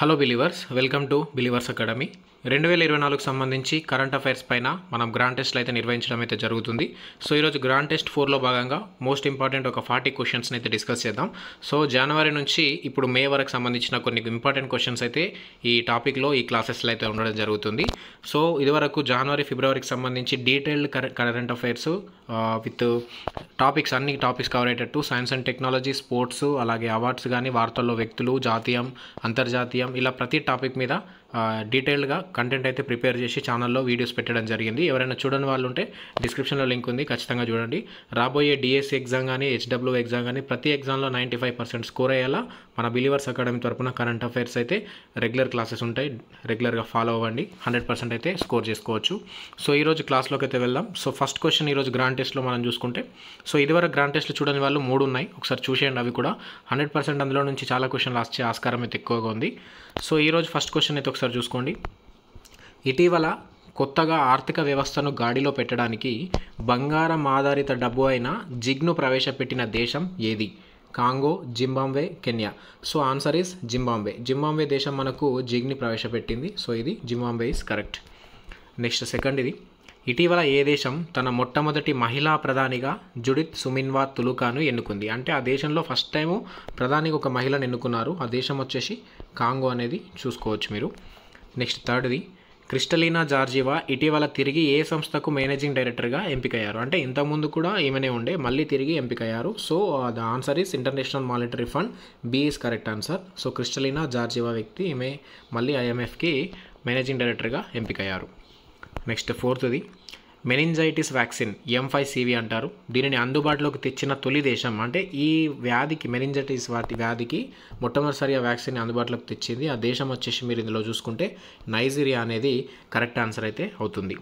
Hello believers, welcome to believers academy. 2024 సంబంధించి current affairs పైన మనం గ్రాండ్ టెస్ట్లు అయితే నిర్వహించడం అయితే జరుగుతుంది. సో ఈరోజు గ్రాండ్ టెస్ట్ 4లో భాగంగా మోస్ట్ ఇంపార్టెంట్ ఒక 40 క్వశ్చన్స్ని అయితే డిస్కస్ చేద్దాం. సో జనవరి నుంచి ఇప్పుడు మే వరకు సంబంధించిన కొన్ని ఇంపార్టెంట్ క్వశ్చన్స్ అయితే ఈ టాపిక్లో ఈ క్లాసెస్లో అయితే ఉండడం జరుగుతుంది. సో ఇదివరకు జనవరి ఫిబ్రవరికి సంబంధించి detailed current affairs with topics అన్ని టాపిక్స్ కవర్ అయ్యేటట్టు సైన్స్ అండ్ టెక్నాలజీ, స్పోర్ట్స్, అలాగే అవార్డ్స్ కానీ, వార్తల్లో వ్యక్తులు, జాతీయం, అంతర్జాతీయం, ఇలా ప్రతి టాపిక్ మీద డీటెయిల్డ్గా కంటెంట్ అయితే ప్రిపేర్ చేసి ఛానల్లో వీడియోస్ పెట్టడం జరిగింది. ఎవరైనా చూడని వాళ్ళు ఉంటే డిస్క్రిప్షన్లో లింక్ ఉంది, ఖచ్చితంగా చూడండి. రాబోయే డిఎస్సి ఎగ్జామ్ కానీ, హెచ్డబ్ల్యూ ఎగ్జామ్ కానీ ప్రతి ఎగ్జామ్లో 95% స్కోర్ అయ్యేలా మన బిలీవర్స్ అకాడమీ తరపున కరెంట్ అఫైర్స్ అయితే రెగ్యులర్ క్లాసెస్ ఉంటాయి. రెగ్యులర్గా ఫాలో అవ్వండి, 100% అయితే స్కోర్ చేసుకోవచ్చు. సో ఈరోజు క్లాస్లోకి అయితే వెళ్దాం. సో ఫస్ట్ క్వశ్చన్ ఈరోజు గ్రాండ్ టెస్ట్లో మనం చూసుకుంటే, సో ఇదివరకు గ్రాండ్ టెస్ట్లు చూడని వాళ్ళు 3 ఉన్నాయి, ఒకసారి చూసేయండి. అవి కూడా 100% అందులో నుంచి చాలా క్వశ్చన్లు వచ్చే ఆస్కారం అయితే ఎక్కువగా ఉంది. సో ఈరోజు ఫస్ట్ క్వశ్చన్ అయితే ఒకసారి చూసుకోండి. ఇటీవల కొత్తగా ఆర్థిక వ్యవస్థను గాడిలో పెట్టడానికి బంగారం ఆధారిత డబ్బు అయిన జిగ్ను ప్రవేశపెట్టిన దేశం ఏది? Congo, Zimbabwe, Kenya. So answer is Zimbabwe. Zimbabwe దేశం మనకు జిగ్ని ప్రవేశపెట్టింది. సో ఇది Zimbabwe is correct. Next second ఇది, ఇటీవల ఏ దేశం తన మొట్టమొదటి మహిళా ప్రధానిగా జుడిత్ సుమిన్వా తులుకాను ఎన్నుకుంది? అంటే ఆ దేశంలో ఫస్ట్ టైము ప్రధానికి ఒక మహిళను ఎన్నుకున్నారు. ఆ దేశం వచ్చేసి కాంగో అనేది చూసుకోవచ్చు మీరు. నెక్స్ట్ థర్డ్ది, క్రిస్టలీనా జార్జివా ఇటీవల తిరిగి ఏ సంస్థకు మేనేజింగ్ డైరెక్టర్గా ఎంపికయ్యారు? అంటే ఇంతకుముందు కూడా ఈమెనే ఉండే, మళ్ళీ తిరిగి ఎంపికయ్యారు. So the answer is International Monetary Fund. B is correct answer. So Kristalina Georgieva వ్యక్తి ఈమె మళ్ళీ ఐఎంఎఫ్కి మేనేజింగ్ డైరెక్టర్గా ఎంపికయ్యారు. నెక్స్ట్ ఫోర్త్ది, మెనింజైటిస్ వ్యాక్సిన్ M5CV అంటారు. దీనిని అందుబాటులోకి తెచ్చిన తొలి దేశం, అంటే ఈ వ్యాధికి మెనింజైటిస్ వ్యాధికి మొట్టమొదటిసారిగా వ్యాక్సిన్ అందుబాటులోకి తెచ్చింది ఆ దేశం వచ్చేసి మీరు ఇందులో చూసుకుంటే నైజీరియా అనేది కరెక్ట్ ఆన్సర్ అయితే అవుతుంది.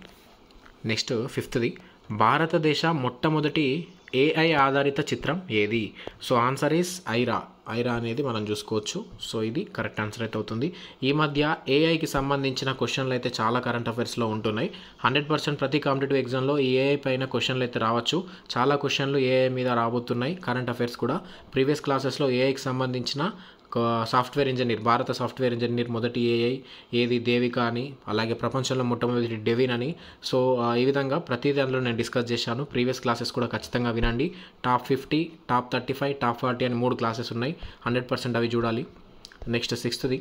నెక్స్ట్ ఫిఫ్త్ది, భారతదేశ మొట్టమొదటి AI ఆధారిత చిత్రం ఏది? So answer is Aira. Aira అనేది మనం చూసుకోవచ్చు. సో ఇది కరెక్ట్ ఆన్సర్ అయితే అవుతుంది. ఈ మధ్య ఏఐకి సంబంధించిన క్వశ్చన్లు అయితే చాలా కరెంట్ అఫైర్స్లో ఉంటున్నాయి. 100% ప్రతి కాంపిటేటివ్ ఎగ్జామ్లో ఈ ఏఐ పైన క్వశ్చన్లు అయితే రావచ్చు. చాలా క్వశ్చన్లు ఏఐ మీద రాబోతున్నాయి. కరెంట్ అఫైర్స్ కూడా ప్రీవియస్ క్లాసెస్లో ఏఐకి సంబంధించిన సాఫ్ట్వేర్ ఇంజనీర్, భారత సాఫ్ట్వేర్ ఇంజనీర్ మొదటి ఏఐ ఏది? దేవిక అని, అలాగే ప్రపంచంలో మొట్టమొదటి డెవిన్ అని. సో ఈ విధంగా ప్రతి దానిలో నేను డిస్కస్ చేశాను. ప్రీవియస్ క్లాసెస్ కూడా ఖచ్చితంగా వినండి. టాప్ 50, టాప్ 35, టాప్ 40 అని 3 క్లాసెస్ ఉన్నాయి. 100% అవి చూడాలి. నెక్స్ట్ సిక్స్త్ది,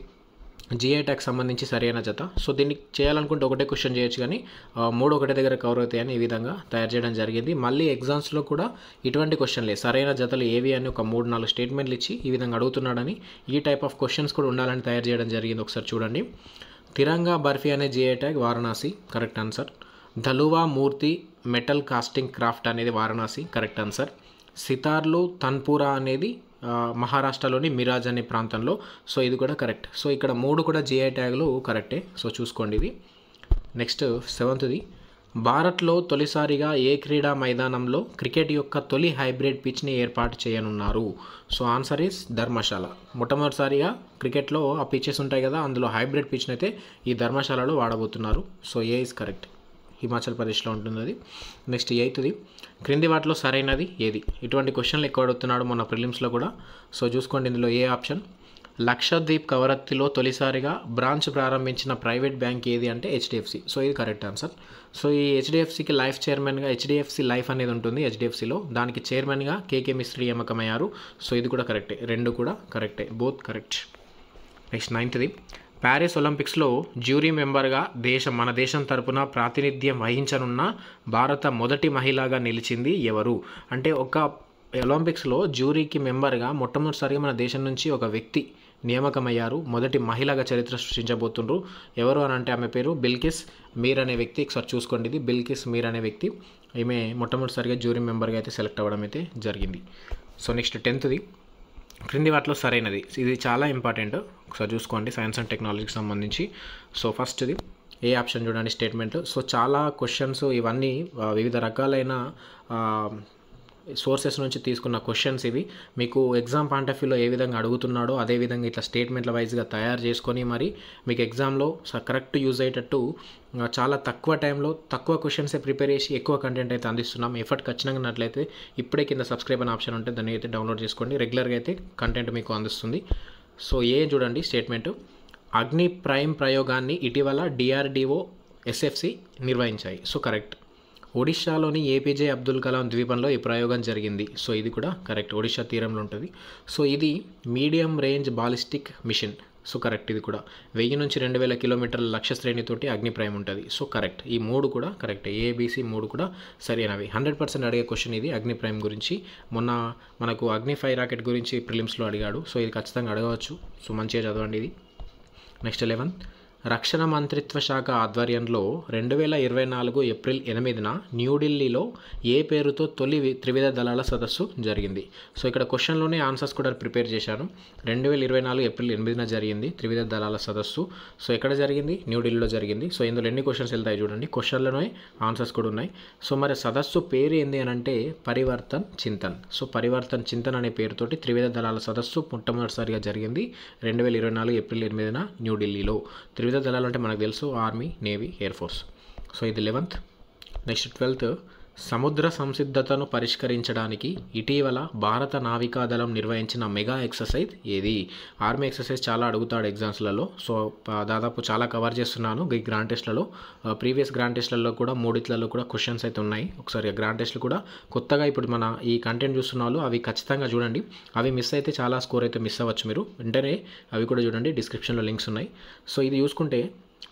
జిఐ ట్యాక్ సంబంధించి సరైన జత. సో దీన్ని చేయాలనుకుంటే ఒకటే క్వశ్చన్ చేయొచ్చు, కానీ 3 ఒకటే దగ్గర కవర్ అవుతాయని ఈ విధంగా తయారు చేయడం జరిగింది. మళ్ళీ ఎగ్జామ్స్లో కూడా ఇటువంటి క్వశ్చన్లే, సరైన జతలు ఏవి అని ఒక 3-4 స్టేట్మెంట్లు ఇచ్చి ఈ విధంగా అడుగుతున్నాడని ఈ టైప్ ఆఫ్ క్వశ్చన్స్ కూడా ఉండాలని తయారు చేయడం జరిగింది. ఒకసారి చూడండి. తిరంగా బర్ఫీ అనే GI tag Varanasi, correct answer. Dhalua Murti metal casting craft అనేది వారణాసి, కరెక్ట్ ఆన్సర్. సితార్లు తన్పురా అనేది మహారాష్ట్రలోని మిరాజ్ అనే ప్రాంతంలో. సో ఇది కూడా కరెక్ట్. సో ఇక్కడ 3 కూడా జిఐ ట్యాగ్లు కరెక్టే. సో చూసుకోండి ఇది. నెక్స్ట్ సెవెంత్ది, భారత్లో తొలిసారిగా ఏ క్రీడా మైదానంలో క్రికెట్ యొక్క తొలి హైబ్రిడ్ పిచ్ని ఏర్పాటు చేయనున్నారు? So answer is Dharamshala. మొట్టమొదటిసారిగా క్రికెట్లో ఆ పిచ్చెస్ ఉంటాయి కదా, అందులో హైబ్రిడ్ పిచ్ని అయితే ఈ ధర్మశాలలో వాడబోతున్నారు. So A is correct. Himachal ప్రదేశ్లో ఉంటుంది అది. నెక్స్ట్ ఎయిత్ది, క్రింది వాటిలో సరైనది ఏది? ఇటువంటి క్వశ్చన్లు ఎక్కువ అడుగుతున్నాడు మన ప్రిలిమ్స్లో కూడా. సో చూసుకోండి ఇందులో ఏ ఆప్షన్. లక్షద్వీప్ కవరత్తిలో తొలిసారిగా బ్రాంచ్ ప్రారంభించిన ప్రైవేట్ బ్యాంక్ ఏది అంటే హెచ్డిఎఫ్సి. సో ఇది కరెక్ట్ ఆన్సర్. సో ఈ హెచ్డిఎఫ్సికి లైఫ్ చైర్మన్గా హెచ్డిఎఫ్సి లైఫ్ అనేది ఉంటుంది హెచ్డిఎఫ్సిలో, దానికి చైర్మన్గా కేకే మిస్త్రీ నియామకమయ్యారు. సో ఇది కూడా కరెక్టే, 2 కూడా కరెక్టే, బోత్ కరెక్ట్. నెక్స్ట్ నైన్త్ది, ప్యారిస్ ఒలింపిక్స్లో జ్యూరీ మెంబర్గా మన దేశం తరపున ప్రాతినిధ్యం వహించనున్న భారత మొదటి మహిళగా నిలిచింది ఎవరు? అంటే ఒక ఒలింపిక్స్లో జ్యూరీకి మెంబర్గా మొట్టమొదటిసారిగా మన దేశం నుంచి ఒక వ్యక్తి నియామకమయ్యారు. మొదటి మహిళగా చరిత్ర సృష్టించబోతుండ్రు. ఎవరు అని అంటే ఆమె పేరు బిల్కిస్ మీర్ అనే వ్యక్తి. ఒకసారి చూసుకోండి, ఇది బిల్కిస్ మీర్ అనే వ్యక్తి. ఈమె మొట్టమొదటిసారిగా జ్యూరీ మెంబర్గా అయితే సెలెక్ట్ అవ్వడం అయితే జరిగింది. సో నెక్స్ట్ 10థది, క్రింది వాటిలో సరైనది. ఇది చాలా ఇంపార్టెంట్, ఒకసారి చూసుకోండి సైన్స్ అండ్ టెక్నాలజీకి సంబంధించి. సో ఫస్ట్ది ఏ ఆప్షన్ చూడండి స్టేట్మెంట్. సో చాలా క్వశ్చన్స్ ఇవన్నీ వివిధ రకాలైన సోర్సెస్ నుంచి తీసుకున్న క్వశ్చన్స్ ఇవి. మీకు ఎగ్జామ్ పాయింట్ ఆఫ్ వ్యూలో ఏ విధంగా అడుగుతున్నాడో అదే విధంగా ఇట్లా స్టేట్మెంట్ల వైజ్గా తయారు చేసుకొని మరి మీకు ఎగ్జామ్లో కరెక్ట్ యూజ్ అయ్యేటట్టు చాలా తక్కువ టైంలో తక్కువ క్వశ్చన్సే ప్రిపేర్ చేసి ఎక్కువ కంటెంట్ అయితే అందిస్తున్నాం. ఎఫర్ట్ ఖచ్చితంగా ఉన్నట్లయితే ఇప్పుడే కింద సబ్స్క్రైబ్ అనే ఆప్షన్ ఉంటే దాన్ని అయితే డౌన్లోడ్ చేసుకోండి. రెగ్యులర్గా అయితే కంటెంట్ మీకు అందిస్తుంది. సో ఏ చూడండి స్టేట్మెంటు, అగ్ని ప్రైమ్ ప్రయోగాన్ని ఇటీవల డిఆర్డిఓ ఎస్ఎఫ్సి నిర్వహించాయి. So correct. ఒడిషాలోని ఏపీజే అబ్దుల్ కలాం ద్వీపంలో ఈ ప్రయోగం జరిగింది. సో ఇది కూడా కరెక్ట్, ఒడిషా తీరంలో ఉంటుంది. సో ఇది medium range ballistic mission. So correct, ఇది కూడా 1000 నుంచి 2000 కిలోమీటర్ల లక్ష్య శ్రేణితోటి అగ్ని ప్రైమ్ ఉంటుంది. సో కరెక్ట్, ఈ 3 కూడా కరెక్ట్, ఏబిసి 3 కూడా సరైనవి. 100% అడిగే క్వశ్చన్ ఇది అగ్ని ప్రైమ్ గురించి. మొన్న మనకు అగ్ని 5 రాకెట్ గురించి ప్రిలిమ్స్లో అడిగాడు. సో ఇది ఖచ్చితంగా అడగవచ్చు. సో మంచిగా చదవండి ఇది. నెక్స్ట్ 11, రక్షణ మంత్రిత్వ శాఖ ఆధ్వర్యంలో 2024 ఏప్రిల్ 8న న్యూఢిల్లీలో ఏ పేరుతో తొలి త్రివిధ దళాల సదస్సు జరిగింది? సో ఇక్కడ క్వశ్చన్లోనే ఆన్సర్స్ కూడా ప్రిపేర్ చేశాను. 2024 ఏప్రిల్ 8న జరిగింది త్రివిధ దళాల సదస్సు. సో ఎక్కడ జరిగింది? న్యూఢిల్లీలో జరిగింది. సో ఇందులో ఎన్ని క్వశ్చన్స్ వెళ్తాయి చూడండి, క్వశ్చన్లోనే ఆన్సర్స్ కూడా ఉన్నాయి. సో మరి సదస్సు పేరు ఏంది అని అంటే పరివర్తన్ చింతన్. సో పరివర్తన్ చింతన్ అనే పేరుతోటి త్రివిధ దళాల సదస్సు మొట్టమొదటిసారిగా జరిగింది 2024 ఏప్రిల్ 8న న్యూఢిల్లీలో. త్రివిధ దళాలు అంటే మనకు తెలుసు, army, navy, air force. So ఇది 11th. నెక్స్ట్ 12th, సముద్ర సంసిద్ధతను పరిష్కరించడానికి ఇటీవల భారత నావికాదళం నిర్వహించిన మెగా ఎక్సర్సైజ్ ఏది? ఆర్మీ ఎక్సర్సైజ్ చాలా అడుగుతాడు ఎగ్జామ్స్లలో. సో దాదాపు చాలా కవర్ చేస్తున్నాను ఈ గ్రాండ్ టెస్ట్లలో. ప్రీవియస్ గ్రాండ్ టెస్ట్లలో కూడా 3 కూడా క్వశ్చన్స్ అయితే ఉన్నాయి. ఒకసారి గ్రాండ్ టెస్ట్లు కూడా కొత్తగా ఇప్పుడు మన ఈ కంటెంట్ చూస్తున్న వాళ్ళు అవి ఖచ్చితంగా చూడండి. అవి మిస్ అయితే చాలా స్కోర్ అయితే మిస్ అవ్వచ్చు మీరు. వెంటనే అవి కూడా చూడండి, డిస్క్రిప్షన్లో లింక్స్ ఉన్నాయి. సో ఇది చూసుకుంటే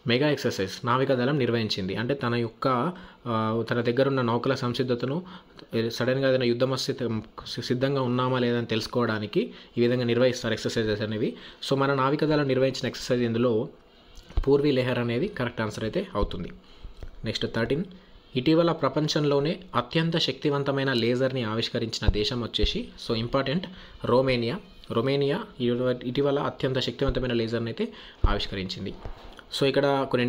మెగా ఎక్సర్సైజ్ నావికాదళం నిర్వహించింది. అంటే తన దగ్గర ఉన్న నౌకల సంసిద్ధతను సడన్గా ఏదైనా యుద్ధం వస్తే సిద్ధంగా ఉన్నామా లేదని తెలుసుకోవడానికి ఈ విధంగా నిర్వహిస్తారు ఎక్సర్సైజెస్ అనేవి. సో మన నావికాదళం నిర్వహించిన ఎక్సర్సైజ్ ఇందులో పూర్వీ లెహర్ అనేది కరెక్ట్ ఆన్సర్ అయితే అవుతుంది. నెక్స్ట్ 13, ఇటీవల ప్రపంచంలోనే అత్యంత శక్తివంతమైన లేజర్ని ఆవిష్కరించిన దేశం వచ్చేసి, సో ఇంపార్టెంట్, రొమేనియా ఇటీవల అత్యంత శక్తివంతమైన లేజర్ని అయితే ఆవిష్కరించింది. సో ఇక్కడ కొన్ని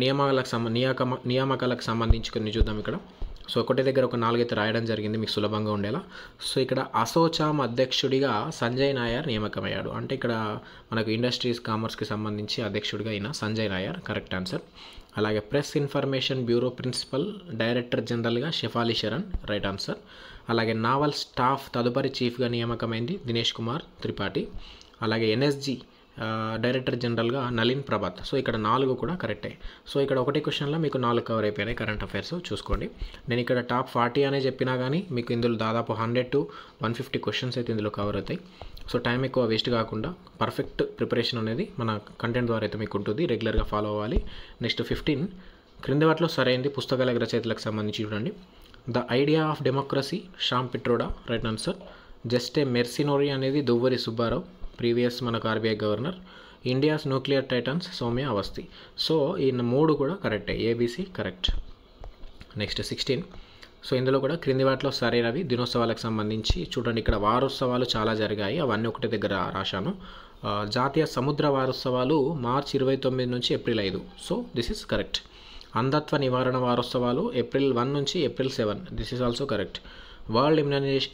నియామకాలకు సంబంధించి కొన్ని చూద్దాం ఇక్కడ. సో ఒకటే దగ్గర ఒక 4 అయితే రాయడం జరిగింది మీకు సులభంగా ఉండేలా. సో ఇక్కడ అసోచామ్ అధ్యక్షుడిగా సంజయ్ నాయర్ నియామకమయ్యాడు. అంటే ఇక్కడ మనకు ఇండస్ట్రీస్ కామర్స్కి సంబంధించి అధ్యక్షుడిగా అయిన సంజయ్ నాయర్ కరెక్ట్ ఆన్సర్. అలాగే press information bureau principal director జనరల్గా షెఫాలి శరణ్ రైట్ ఆన్సర్. అలాగే నావల్ స్టాఫ్ తదుపరి చీఫ్గా నియామకమైంది దినేష్ కుమార్ త్రిపాఠి. అలాగే ఎన్ఎస్జీ డైరెక్టర్ జనరల్గా నలిన్ ప్రభాత్. సో ఇక్కడ 4 కూడా కరెక్టే. సో ఇక్కడ ఒకటి క్వశ్చన్లో మీకు 4 కవర్ అయిపోయినాయి కరెంట్ అఫైర్స్ చూసుకోండి. నేను ఇక్కడ టాప్ 40 అనే చెప్పినా కానీ మీకు ఇందులో దాదాపు 100 to 150 క్వశ్చన్స్ అయితే ఇందులో కవర్ అవుతాయి. సో టైం ఎక్కువ వేస్ట్ కాకుండా పర్ఫెక్ట్ ప్రిపరేషన్ అనేది మన కంటెంట్ ద్వారా అయితే మీకు ఉంటుంది, రెగ్యులర్గా ఫాలో అవ్వాలి. నెక్స్ట్ 15, క్రింది వాటిలో సరైనది పుస్తకాల రచయితలకు సంబంధించి చూడండి. The idea of democracy Sam Pitroda right answer. Just a mercenary అనేది దువ్వూరి సుబ్బారావు, ప్రీవియస్ మనకు RBI governor. India's nuclear titans Soumya Awasthi. So ఈ 3 కూడా కరెక్టే, ఏబీసీ కరెక్ట్. నెక్స్ట్ 16, సో ఇందులో కూడా క్రింది వాటిలో సరైనవి దినోత్సవాలకు సంబంధించి చూడండి. ఇక్కడ వారోత్సవాలు చాలా జరిగాయి, అవన్నీ ఒకటి దగ్గర రాశాను. జాతీయ సముద్ర వారోత్సవాలు మార్చి 29 నుంచి April 5. So this is correct. అంధత్వ నివారణ వారోత్సవాలు ఏప్రిల్ 1 నుంచి April 7. This is also correct. World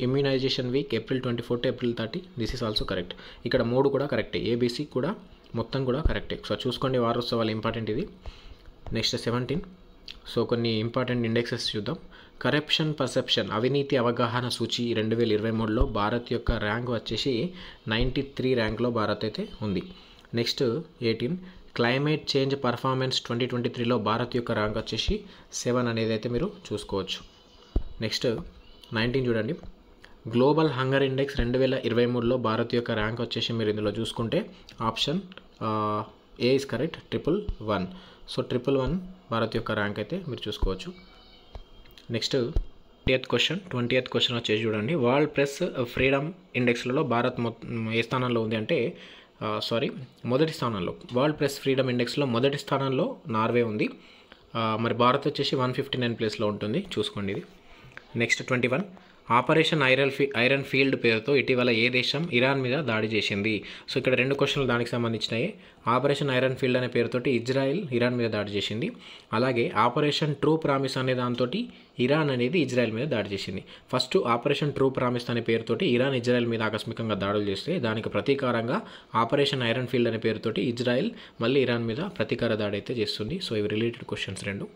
Immunization Week April 24 to April 30. This is also correct. ఇక్కడ 3 కూడా కరెక్టే, ఏబీసీ కూడా మొత్తం కూడా కరెక్టే. సో చూసుకోండి, వారోత్సవాలు ఇంపార్టెంట్ ఇది. నెక్స్ట్ 17, సో కొన్ని ఇంపార్టెంట్ ఇండెక్సెస్ చూద్దాం. కరప్షన్ పర్సెప్షన్ అవినీతి అవగాహన సూచి 2023లో భారత్ యొక్క ర్యాంక్ వచ్చేసి 93 ర్యాంక్లో భారత్ అయితే ఉంది. నెక్స్ట్ 18, క్లైమేట్ చేంజ్ పర్ఫార్మెన్స్ 2023లో భారత్ యొక్క ర్యాంక్ వచ్చేసి 7 అనేది అయితే మీరు చూసుకోవచ్చు. నెక్స్ట్ 19 చూడండి. గ్లోబల్ హంగర్ ఇండెక్స్ 2023లో భారత్ యొక్క ర్యాంక్ వచ్చేసి మీరు ఇందులో చూసుకుంటే option A is correct, 111. So 111 Bharat యొక్క ర్యాంక్ అయితే మీరు చూసుకోవచ్చు. నెక్స్ట్ 20th క్వశ్చన్ వచ్చేసి చూడండి. వరల్డ్ ప్రెస్ ఫ్రీడమ్ ఇండెక్స్లలో భారత్ ఏ స్థానంలో ఉంది అంటే మొదటి స్థానంలో. వరల్డ్ ప్రెస్ ఫ్రీడమ్ ఇండెక్స్లో మొదటి స్థానంలో నార్వే ఉంది. మరి భారత్ వచ్చేసి 159 ప్లేస్లో ఉంటుంది, చూసుకోండి ఇది. నెక్స్ట్ 21, ఆపరేషన్ ఐరన్ ఫీల్డ్ పేరుతో ఇటీవల ఏ దేశం ఇరాన్ మీద దాడి చేసింది? సో ఇక్కడ 2 క్వశ్చన్లు దానికి సంబంధించినాయి. ఆపరేషన్ ఐరన్ ఫీల్డ్ అనే పేరుతోటి ఇజ్రాయెల్ ఇరాన్ మీద దాడి చేసింది. అలాగే ఆపరేషన్ ట్రూ ప్రామిస్ అనే దాంతో ఇరాన్ అనేది ఇజ్రాయెల్ మీద దాడి చేసింది. ఫస్ట్ ఆపరేషన్ ట్రూ ప్రామిస్ అనే పేరుతోటి ఇరాన్ ఇజ్రాయెల్ మీద ఆకస్మికంగా దాడులు చేస్తే దానికి ప్రతీకారంగా ఆపరేషన్ ఐరన్ ఫీల్డ్ అనే పేరుతోటి ఇజ్రాయెల్ మళ్ళీ ఇరాన్ మీద ప్రతీకార దాడి అయితే చేస్తుంది. సో ఇవి రిలేటెడ్ క్వశ్చన్స్ 2.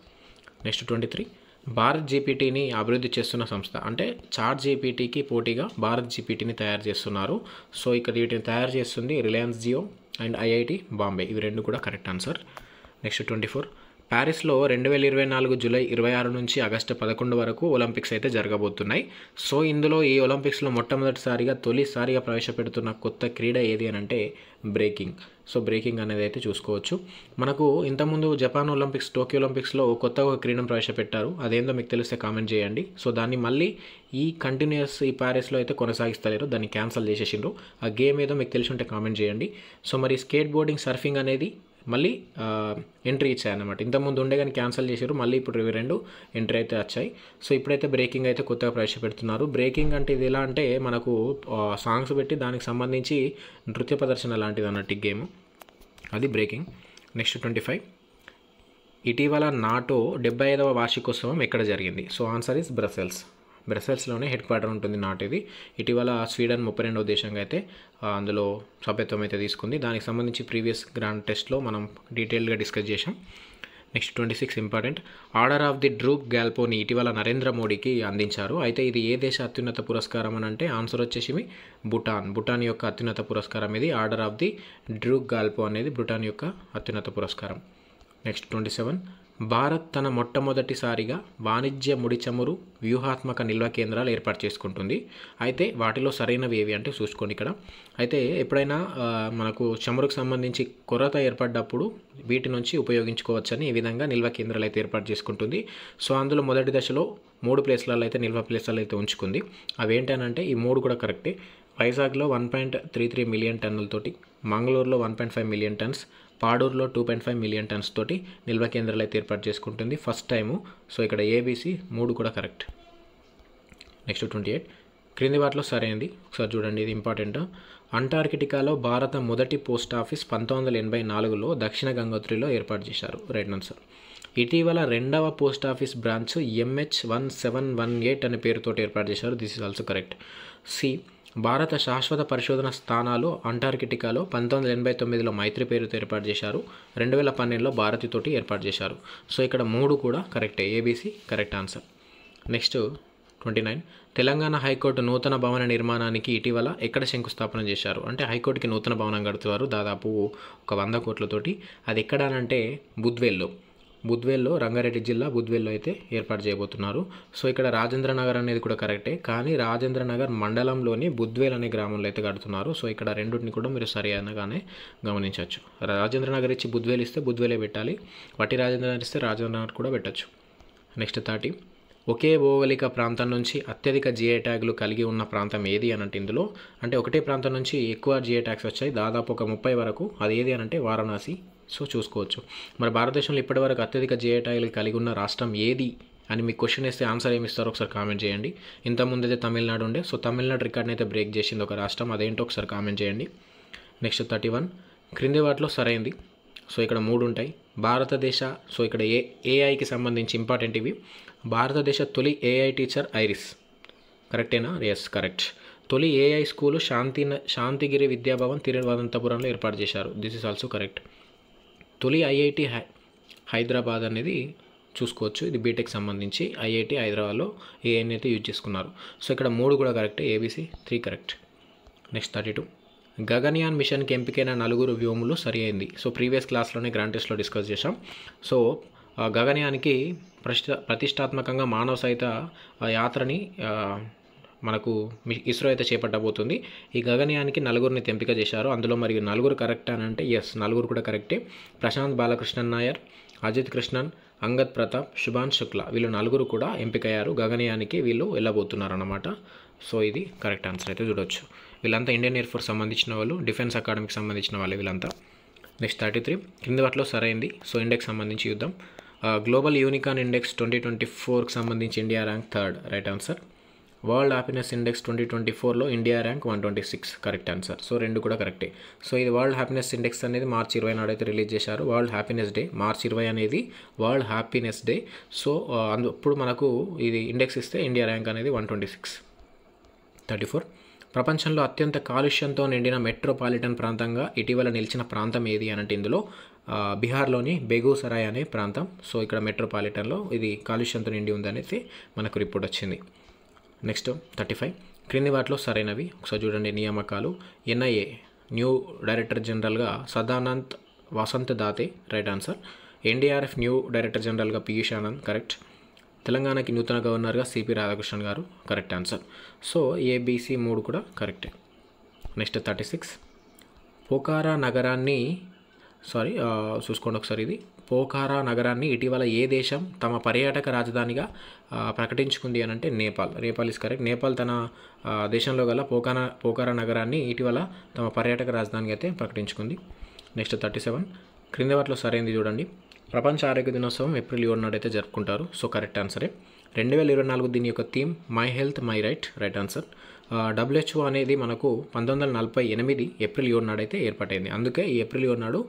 నెక్స్ట్ 23, భారత్ జీపీటీని అభివృద్ధి చేస్తున్న సంస్థ అంటే చాట్ జీపీటీకి పోటీగా భారత్ జీపీటీని తయారు చేస్తున్నారు. సో ఇక్కడ వీటిని తయారు చేస్తుంది రిలయన్స్ జియో అండ్ ఐఐటి బాంబే. ఇవి రెండు కూడా కరెక్ట్ ఆన్సర్. నెక్స్ట్ 24 ప్యారిస్లో 2024 జూలై 26 నుంచి ఆగస్టు 11 వరకు ఒలింపిక్స్ అయితే జరగబోతున్నాయి. సో ఇందులో ఈ ఒలింపిక్స్లో తొలిసారిగా ప్రవేశపెడుతున్న కొత్త క్రీడ ఏది అని అంటే బ్రేకింగ్. సో బ్రేకింగ్ అనేది అయితే చూసుకోవచ్చు. మనకు ఇంతకుముందు జపాన్ ఒలింపిక్స్, టోక్యో ఒలింపిక్స్లో కొత్తగా ఒక క్రీడను ప్రవేశపెట్టారు. అదేందో మీకు తెలిస్తే కామెంట్ చేయండి. సో దాన్ని మళ్ళీ ఈ ప్యారిస్లో అయితే కొనసాగిస్తలేరు, దాన్ని క్యాన్సిల్ చేసేసిండ్రు. ఆ గేమ్ ఏదో మీకు తెలిసి ఉంటే కామెంట్ చేయండి. సో మరి స్కేట్ బోర్డింగ్, సర్ఫింగ్ అనేది మళ్ళీ ఎంట్రీ ఇచ్చాయన్నమాట. ఇంతకుముందు ఉండే కానీ క్యాన్సిల్ చేశారు, మళ్ళీ ఇప్పుడు ఇవి రెండు ఎంట్రీ అయితే వచ్చాయి. సో ఇప్పుడైతే బ్రేకింగ్ అయితే కొత్తగా ప్రవేశపెడుతున్నారు. బ్రేకింగ్ అంటే ఇది ఎలా అంటే మనకు సాంగ్స్ పెట్టి దానికి సంబంధించి నృత్య ప్రదర్శన లాంటిది అన్నట్టు ఈ గేమ్, అది బ్రేకింగ్. నెక్స్ట్ 25 ఇటీవల నాటో 75వ వార్షికోత్సవం ఎక్కడ జరిగింది? సో ఆన్సర్ ఇస్ బ్రసెల్స్లోనే హెడ్ క్వార్టర్ ఉంటుంది నాటోది. ఇటీవల స్వీడన్ 32వ దేశంగా అయితే అందులో సభ్యత్వం అయితే తీసుకుంది. దానికి సంబంధించి ప్రీవియస్ గ్రాండ్ టెస్ట్లో మనం డీటెయిల్గా డిస్కస్ చేసాం. Next 26 important. Order of the Druk గ్యాల్పోని ఇటీవల నరేంద్ర మోడీకి అందించారు. అయితే ఇది ఏ దేశ అత్యున్నత పురస్కారం అని అంటే ఆన్సర్ వచ్చేసి భూటాన్ యొక్క అత్యున్నత పురస్కారం ఇది. ఆర్డర్ ఆఫ్ ది డ్రూక్ గ్యాల్పో అనేది భూటాన్ యొక్క అత్యున్నత పురస్కారం. నెక్స్ట్ 27 భారత్ తన మొట్టమొదటిసారిగా వాణిజ్య ముడి చమురు వ్యూహాత్మక నిల్వ కేంద్రాలు ఏర్పాటు చేసుకుంటుంది. అయితే వాటిలో సరైనవి ఏవి అంటే చూసుకోండి ఇక్కడ. అయితే ఎప్పుడైనా మనకు చమురుకు సంబంధించి కొరత ఏర్పడ్డప్పుడు వీటి నుంచి ఉపయోగించుకోవచ్చని ఈ విధంగా నిల్వ కేంద్రాలు అయితే ఏర్పాటు చేసుకుంటుంది. సో అందులో మొదటి దశలో 3 ప్లేస్లలో అయితే నిల్వ ప్లేస్లలో అయితే ఉంచుకుంది. అవి ఏంటనంటే ఈ 3 కూడా కరెక్టే. వైజాగ్లో 1.33 మిలియన్ టన్నులతోటి, మంగళూరులో 1.5 మిలియన్ టన్స్, పాడూరులో 2.5 మిలియన్ టన్స్ తోటి నిల్వ కేంద్రాలు అయితే ఏర్పాటు చేసుకుంటుంది ఫస్ట్ టైము. సో ఇక్కడ ఏబీసీ 3 కూడా కరెక్ట్. నెక్స్ట్ 28 క్రింది వాటిలో సరైనది ఒకసారి చూడండి, ఇది ఇంపార్టెంట్. అంటార్కిటికాలో భారత మొదటి పోస్ట్ ఆఫీస్ 1984లో దక్షిణ గంగోత్రిలో ఏర్పాటు చేశారు. Right answer. ఇటీవల 2వ పోస్ట్ ఆఫీస్ బ్రాంచ్ MH1718 అనే పేరుతో ఏర్పాటు చేశారు. This is also correct. C భారత శాశ్వత పరిశోధన స్థానాలు అంటార్కిటికాలో 1989లో మైత్రి పేరుతో ఏర్పాటు చేశారు. 2012లో భారతితోటి ఏర్పాటు చేశారు. సో ఇక్కడ 3 కూడా కరెక్టే, ABC correct answer. Next 29 Telangana high court నూతన భవన నిర్మాణానికి ఇటీవల ఎక్కడ శంకుస్థాపన చేశారు అంటే హైకోర్టుకి నూతన భవనం కడుతున్నారు దాదాపు 100 కోట్లతోటి. అది ఎక్కడ అంటే బుద్వేల్లో రంగారెడ్డి జిల్లా బుద్వేల్లో అయితే ఏర్పాటు చేయబోతున్నారు. సో ఇక్కడ రాజేంద్ర నగర్ అనేది కూడా కరెక్టే, కానీ రాజేంద్ర నగర్ మండలంలోని బుద్వేల్ అనే గ్రామంలో అయితే కడుతున్నారు. సో ఇక్కడ రెండింటిని కూడా మీరు సరిగానే గమనించవచ్చు. రాజేంద్ర నగర్ ఇచ్చి బుద్వేల్ ఇస్తే బుద్వేలే పెట్టాలి, వట్టి రాజేంద్ర నగర్ ఇస్తే రాజేంద్ర నగర్ కూడా పెట్టచ్చు. నెక్స్ట్ 30 ఒకే భౌగోళిక ప్రాంతం నుంచి అత్యధిక జిఐ ట్యాగులు కలిగి ఉన్న ప్రాంతం ఏది అని అంటే ఇందులో అంటే ఒకటే ప్రాంతం నుంచి ఎక్కువ జిఐ ట్యాగ్స్ వచ్చాయి, దాదాపు 30 వరకు. అది ఏది అని అంటే వారణాసి. సో చూసుకోవచ్చు. మరి భారతదేశంలో ఇప్పటివరకు అత్యధిక జిఐ ట్యాగులు కలిగి ఉన్న రాష్ట్రం ఏది అని మీకు క్వశ్చన్ వేస్తే ఆన్సర్ ఏమి ఇస్తారో ఒకసారి కామెంట్ చేయండి. ఇంతకుముందు అయితే తమిళనాడు ఉండే, సో తమిళనాడు రికార్డ్ని అయితే బ్రేక్ చేసింది ఒక రాష్ట్రం, అదేంటో ఒకసారి కామెంట్ చేయండి. నెక్స్ట్ 31 క్రింది వాటిలో సరైంది. సో ఇక్కడ 3 ఉంటాయి. సో ఇక్కడ ఏఐకి సంబంధించి ఇంపార్టెంట్ ఇవి. భారతదేశ తొలి ఏఐ టీచర్ ఐరిస్, కరెక్టేనా? Yes correct. తొలి ఏఐ స్కూలు శాంతిగిరి విద్యాభవన్ తిరువనంతపురంలో ఏర్పాటు చేశారు. This is also correct. తొలి ఐఐటి హైదరాబాద్ అనేది చూసుకోవచ్చు, ఇది బీటెక్ సంబంధించి ఐఐటి హైదరాబాద్లో ఏఐని అయితే యూజ్ చేసుకున్నారు. సో ఇక్కడ 3 కూడా కరెక్టే, ఏబీసీ 3 కరెక్ట్. నెక్స్ట్ 32 గగన్యాన్ మిషన్కి ఎంపికైన 4 వ్యోములు సరి అయింది. సో ప్రీవియస్ క్లాస్లోనే గ్రాండ్ టెస్ట్లో డిస్కస్ చేసాం. సో గగన్యాన్కి ప్రతిష్టాత్మకంగా మానవ సహిత యాత్రని మనకు ఇస్రో అయితే చేపట్టబోతుంది. ఈ గగన్యానికి 4 ఎంపిక చేశారు. అందులో మరి 4 కరెక్ట్ అని అంటే ఎస్ 4 కూడా కరెక్టే. ప్రశాంత్ బాలకృష్ణన్ నాయర్, అజిత్ కృష్ణన్, అంగద్ ప్రతాప్, శుభాన్ శుక్లా వీళ్ళు 4 కూడా ఎంపికయ్యారు. గగన్యానికి వీళ్ళు వెళ్ళబోతున్నారు అన్నమాట. సో ఇది కరెక్ట్ ఆన్సర్ అయితే చూడవచ్చు. వీళ్ళంతా ఇండియన్ ఎయిర్ ఫోర్స్ సంబంధించిన వాళ్ళు, డిఫెన్స్ అకాడమీకి సంబంధించిన వాళ్ళు వీళ్ళంతా. నెక్స్ట్ 33 కింది వాటిలో సరైంది. సో ఇండెక్స్ సంబంధించి చూద్దాం. గ్లోబల్ యూనికాన్ ఇండెక్స్ 2024కి సంబంధించి India rank 3rd, right answer. World Happiness Index 2024లో India rank 126, correct answer. So 2 కూడా కరెక్టే. సో ఇది వరల్డ్ హ్యాపీనెస్ ఇండెక్స్ అనేది మార్చి 20 నాడు అయితే రిలీజ్ చేశారు. వరల్డ్ హ్యాపీనెస్ డే మార్చి 20 అనేది వరల్డ్ హ్యాపీనెస్ డే. సో అప్పుడు మనకు ఇది ఇండెక్స్ ఇస్తే ఇండియా ర్యాంక్ అనేది 126. 34 ప్రపంచంలో అత్యంత కాలుష్యంతో నిండిన మెట్రోపాలిటన్ ప్రాంతంగా ఇటీవల నిలిచిన ప్రాంతం ఏది అంటే ఇందులో బీహార్లోని బేగూసరాయ్ అనే ప్రాంతం. సో ఇక్కడ మెట్రోపాలిటన్లో ఇది కాలుష్యంతో నిండి ఉందనేసి మనకు రిపోర్ట్ వచ్చింది. నెక్స్ట్ 35 క్రింది వాటిలో సరైనవి ఒకసారి చూడండి. నియామకాలు NIA న్యూ డైరెక్టర్ జనరల్గా Sadanand Vasant Date right answer. NDRF new director జనరల్గా పీయూష్ ఆనంద్ కరెక్ట్. తెలంగాణకి నూతన గవర్నర్గా CP రాధాకృష్ణన్ గారు కరెక్ట్ ఆన్సర్. సో ABC 3 కూడా కరెక్టే. నెక్స్ట్ 36 పోఖారా నగరాన్ని చూసుకోండి ఒకసారి. ఇది పోఖారా నగరాన్ని ఇటీవల ఏ దేశం తమ పర్యాటక రాజధానిగా ప్రకటించుకుంది అని అంటే నేపాల్ ఇస్ కరెక్ట్. నేపాల్ తన దేశంలో గల పోఖారా నగరాన్ని ఇటీవల తమ పర్యాటక రాజధానిగా అయితే ప్రకటించుకుంది. నెక్స్ట్ 37 క్రింద వాటిలో సరైనది చూడండి. ప్రపంచ ఆరోగ్య దినోత్సవం ఏప్రిల్ 7 నాడు అయితే జరుపుకుంటారు. So correct ఆన్సరే. 2024 దీని యొక్క theme my health my right answer. WHO అనేది మనకు 1948 ఏప్రిల్ 7 నాడు అయితే ఏర్పాటైంది. అందుకే ఈ ఏప్రిల్ 7 నాడు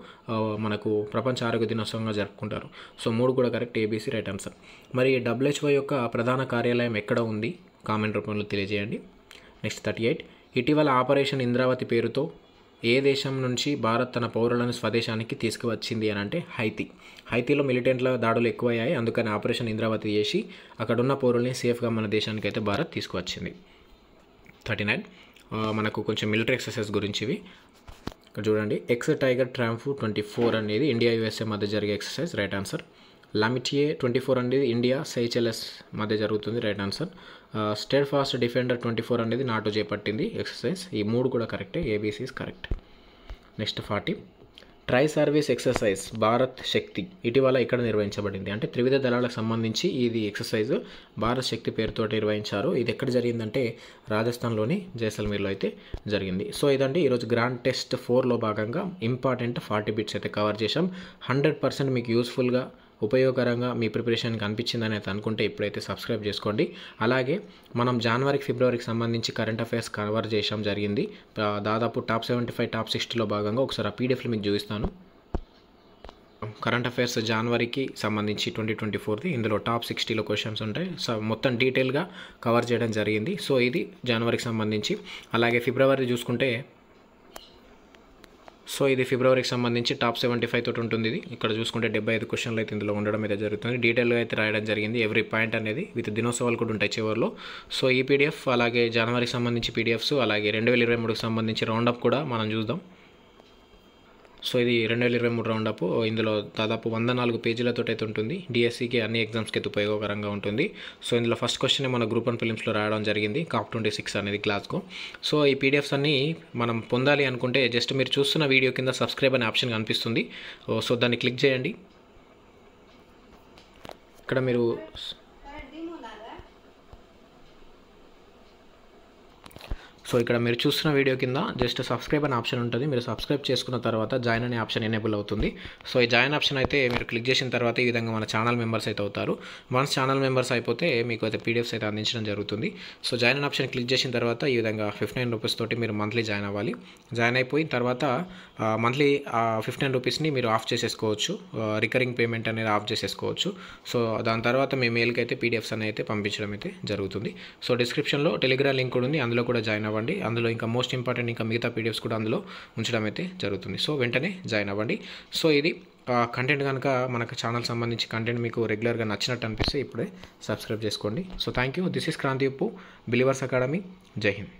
మనకు ప్రపంచ ఆరోగ్య దినోత్సవంగా జరుపుకుంటారు. సో 3 కూడా కరెక్ట్. ABC right answer. మరి WHO యొక్క ప్రధాన కార్యాలయం ఎక్కడ ఉంది కామెంట్ రూపంలో తెలియజేయండి. నెక్స్ట్ 38 ఇటీవల ఆపరేషన్ ఇంద్రావతి పేరుతో ఏ దేశం నుంచి భారత్ తన పౌరులను స్వదేశానికి తీసుకువచ్చింది అని అంటే హైతీలో మిలిటెంట్ల దాడులు ఎక్కువయ్యాయి. అందుకని ఆపరేషన్ ఇంద్రావతి చేసి అక్కడున్న పౌరుల్ని సేఫ్గా మన దేశానికి అయితే భారత్ తీసుకువచ్చింది. 39 మనకు కొంచెం మిలిటరీ ఎక్సర్సైజ్ గురించి ఇవి ఇక్కడ చూడండి. ఎక్స్ టైగర్ ట్రాంఫ్ 24 అనేది ఇండియా USA మధ్య జరిగే ఎక్సర్సైజ్ రైట్ ఆన్సర్. లామిటియే 24 అనేది ఇండియా సైచెలస్ మధ్య జరుగుతుంది right answer. Steadfast defender 24 అనేది నాటో చేపట్టింది ఎక్సర్సైజ్. ఈ 3 కూడా కరెక్టే. ABC is correct. Next 40 tri service exercise Bharat Shakti ఇటీవల ఇక్కడ నిర్వహించబడింది అంటే త్రివిధ దళాలకు సంబంధించి ఇది ఎక్సర్సైజ్ భారత్ శక్తి పేరుతో నిర్వహించారు. ఇది ఎక్కడ జరిగిందంటే రాజస్థాన్లోని జైసల్మీర్లో అయితే జరిగింది. సో ఇదండి ఈరోజు గ్రాండ్ టెస్ట్ 4లో భాగంగా ఇంపార్టెంట్ 40 బిట్స్ అయితే కవర్ చేసాం. 100% మీకు యూస్ఫుల్గా ఉపయోగకరంగా మీ ప్రిపరేషన్కి అనిపించిందని అయితే అనుకుంటే ఇప్పుడైతే సబ్స్క్రైబ్ చేసుకోండి. అలాగే మనం జనవరికి ఫిబ్రవరికి సంబంధించి కరెంట్ అఫైర్స్ కవర్ చేసాం జరిగింది. దాదాపు టాప్ 75 టాప్ 60లో భాగంగా ఒకసారి ఆ పీడిఎఫ్లు మీకు చూపిస్తాను. కరెంట్ అఫైర్స్ జనవరికి సంబంధించి 2024ది ఇందులో టాప్ 60లో క్వశ్చన్స్ ఉంటాయి. సో మొత్తం డీటెయిల్గా కవర్ చేయడం జరిగింది. సో ఇది జనవరికి సంబంధించి. అలాగే ఫిబ్రవరి చూసుకుంటే సో ఇది ఫిబ్రవరికి సంబంధించి టాప్ 75 తోటి ఉంటుంది. ఇది ఇక్కడ చూసుకుంటే 75 క్వశ్చన్లు అయితే ఇందులో ఉండడం అయితే జరుగుతుంది. డీటెయిల్గా అయితే రాయడం జరిగింది. ఎవ్రీ పాయింట్ అనేది విత్ దినోత్సవాలు కూడా ఉంటాయి చివరిలో. సో ఈ PDF అలాగే జనవరికి సంబంధించి PDFs అలాగే 2023కి సంబంధించి రౌండప్ కూడా మనం చూద్దాం. సో ఇది 2023 రౌండప్. ఇందులో దాదాపు 104 పేజీలతో అయితే ఉంటుంది. DSCకి అన్ని ఎగ్జామ్స్కి అయితే ఉపయోగకరంగా ఉంటుంది. సో ఇందులో ఫస్ట్ క్వశ్చన్ మన గ్రూప్ 1 ప్రిలిమ్స్లో రాయడం జరిగింది. COP 26 అనేది గ్లాస్గో. సో ఈ PDFs అన్ని మనం పొందాలి అనుకుంటే జస్ట్ మీరు చూస్తున్న వీడియో కింద సబ్స్క్రైబ్ అనే ఆప్షన్ కనిపిస్తుంది. సో దాన్ని క్లిక్ చేయండి. ఇక్కడ మీరు ఇక్కడ మీరు చూస్తున్న వీడియో కింద జస్ట్ సబ్స్క్రైబ్ అనే ఆప్షన్ ఉంటుంది. మీరు సబ్స్క్రైబ్ చేసుకున్న తర్వాత జాయిన్ అనే ఆప్షన్ ఎనేబుల్ అవుతుంది. సో ఈ జాయిన్ ఆప్షన్ అయితే మీరు క్లిక్ చేసిన తర్వాత ఈ విధంగా మన ఛానల్ మెంబర్స్ అయితే అవుతారు. వన్స్ ఛానల్ మెంబర్స్ అయిపోతే మీకు అయితే PDFs అయితే అందించడం జరుగుతుంది. సో జాయిన్ అనే ఆప్షన్ క్లిక్ చేసిన తర్వాత ఈ విధంగా 59 రూపీస్ తోటి మీరు మంత్లీ జాయిన్ అవ్వాలి. జాయిన్ అయిపోయిన తర్వాత మంత్లీ 15 రూపీస్ని మీరు ఆఫ్ చేసేసుకోవచ్చు. రికరింగ్ పేమెంట్ అనేది ఆఫ్ చేసేసుకోవచ్చు. సో దాని తర్వాత మీ మెయిల్కి అయితే PDFs అనేది అయితే పంపించడం అయితే జరుగుతుంది. సో డిస్క్రిప్షన్లో టెలిగ్రామ్ లింక్ కూడా ఉంది. అందులో కూడా జాయిన్ అవ్వండి. అందులో ఇంకా మోస్ట్ ఇంపార్టెంట్ ఇంకా మిగతా PDFs కూడా అందులో ఉంచడం అయితే జరుగుతుంది. సో వెంటనే జాయిన్ అవ్వండి. సో ఇది కంటెంట్ కనుక మనకు ఛానల్ సంబంధించి కంటెంట్ మీకు రెగ్యులర్గా నచ్చినట్టు అనిపిస్తే ఇప్పుడే సబ్స్క్రైబ్ చేసుకోండి. So thank you. This is Kranthi Uppu, believers academy. జై హింద్.